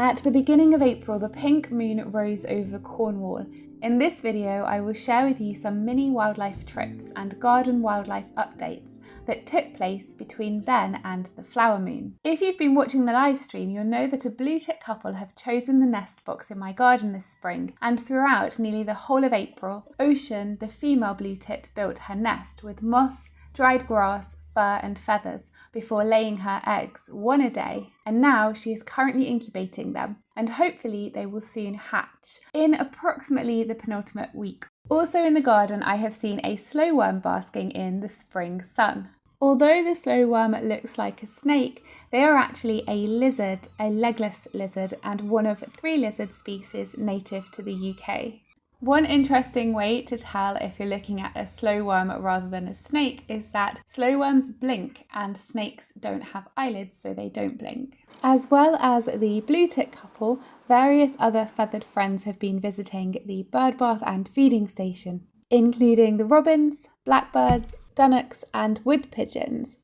At the beginning of April, the pink moon rose over Cornwall. In this video, I will share with you some mini wildlife trips and garden wildlife updates that took place between then and the flower moon. If you've been watching the live stream, you'll know that a blue-tit couple have chosen the nest box in my garden this spring, and throughout nearly the whole of April, Ocean, the female blue-tit, built her nest with moss, dried grass, fur and feathers before laying her eggs, one a day, and now she is currently incubating them, and hopefully they will soon hatch in approximately the penultimate week. Also in the garden, I have seen a slow worm basking in the spring sun. Although the slow worm looks like a snake, they are actually a lizard, a legless lizard, and one of 3 lizard species native to the UK. One interesting way to tell if you're looking at a slow worm rather than a snake is that slow worms blink and snakes don't have eyelids, so they don't blink. As well as the blue-tit couple, various other feathered friends have been visiting the bird bath and feeding station, including the robins, blackbirds, dunnocks and wood pigeons.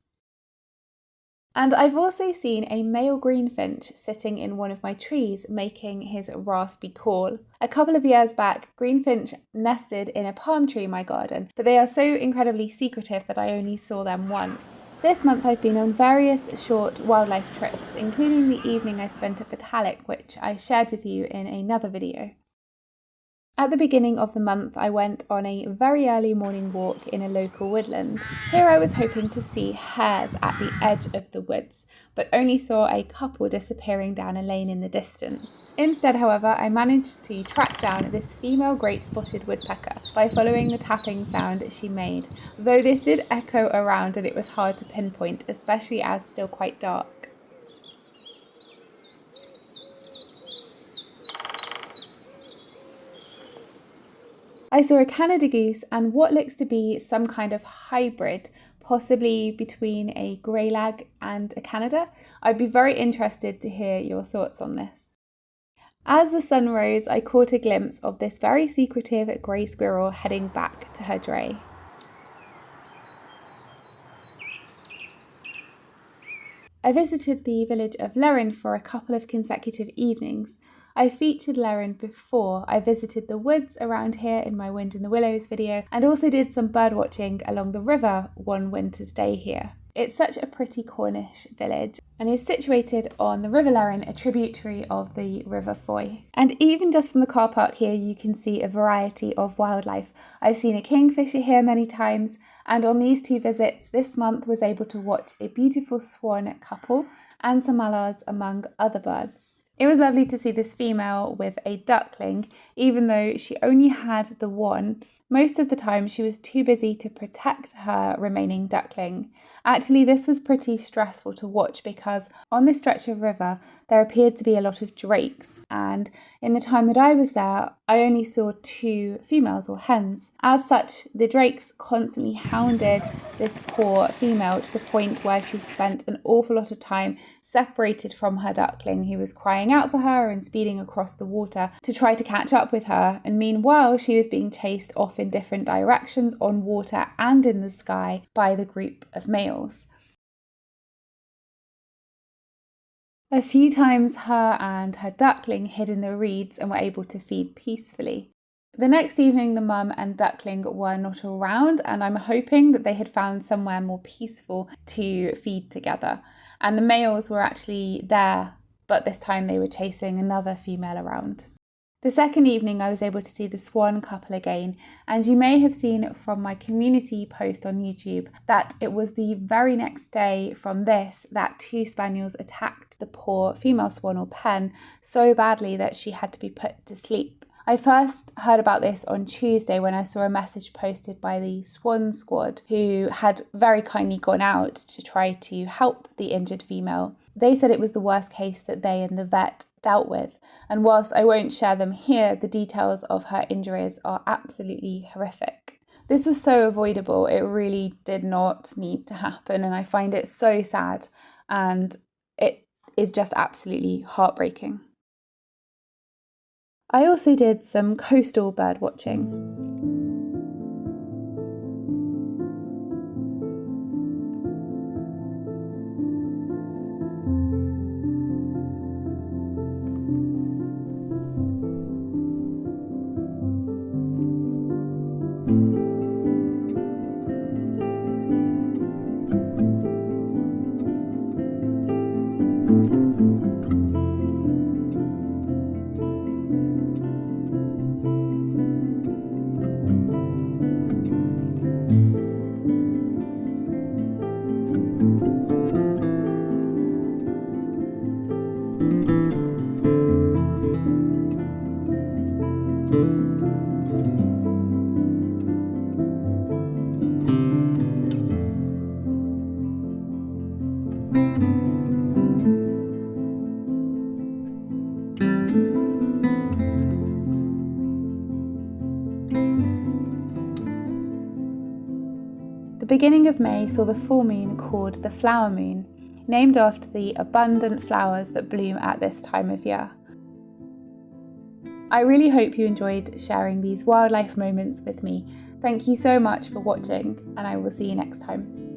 And I've also seen a male greenfinch sitting in one of my trees making his raspy call. A couple of years back, greenfinch nested in a palm tree in my garden, but they are so incredibly secretive that I only saw them once. This month I've been on various short wildlife trips, including the evening I spent at Botalic, which I shared with you in another video. At the beginning of the month, I went on a very early morning walk in a local woodland. Here I was hoping to see hares at the edge of the woods, but only saw a couple disappearing down a lane in the distance. Instead, however, I managed to track down this female great-spotted woodpecker by following the tapping sound she made, though this did echo around and it was hard to pinpoint, especially as still quite dark. I saw a Canada goose and what looks to be some kind of hybrid, possibly between a greylag and a Canada. I'd be very interested to hear your thoughts on this. As the sun rose, I caught a glimpse of this very secretive grey squirrel heading back to her dray. I visited the village of Lerrin for a couple of consecutive evenings. I featured Lerrin before. I visited the woods around here in my Wind in the Willows video and also did some bird watching along the river one winter's day here. It's such a pretty Cornish village and is situated on the River Lerrin, a tributary of the River Foy. And even just from the car park here, you can see a variety of wildlife. I've seen a kingfisher here many times, and on these 2 visits this month was able to watch a beautiful swan couple and some mallards among other birds. It was lovely to see this female with a duckling, even though she only had the one. Most of the time she was too busy to protect her remaining duckling. Actually, this was pretty stressful to watch because on this stretch of river there appeared to be a lot of drakes, and in the time that I was there I only saw 2 females or hens. As such, the drakes constantly hounded this poor female to the point where she spent an awful lot of time separated from her duckling, who was crying out for her and speeding across the water to try to catch up with her, and meanwhile she was being chased off in different directions on water and in the sky by the group of males. A few times her and her duckling hid in the reeds and were able to feed peacefully. The next evening the mum and duckling were not around, and I'm hoping that they had found somewhere more peaceful to feed together. And the males were actually there, but this time they were chasing another female around. The second evening I was able to see the swan couple again, and you may have seen from my community post on YouTube that it was the very next day from this that 2 spaniels attacked the poor female swan or pen so badly that she had to be put to sleep. I first heard about this on Tuesday when I saw a message posted by the Swan Squad, who had very kindly gone out to try to help the injured female. They said it was the worst case that they and the vet dealt with, and whilst I won't share them here, the details of her injuries are absolutely horrific. This was so avoidable, it really did not need to happen, and I find it so sad, and it is just absolutely heartbreaking. I also did some coastal bird watching. beginning of May saw the full moon called the flower moon, named after the abundant flowers that bloom at this time of year. I really hope you enjoyed sharing these wildlife moments with me. Thank you so much for watching, and I will see you next time.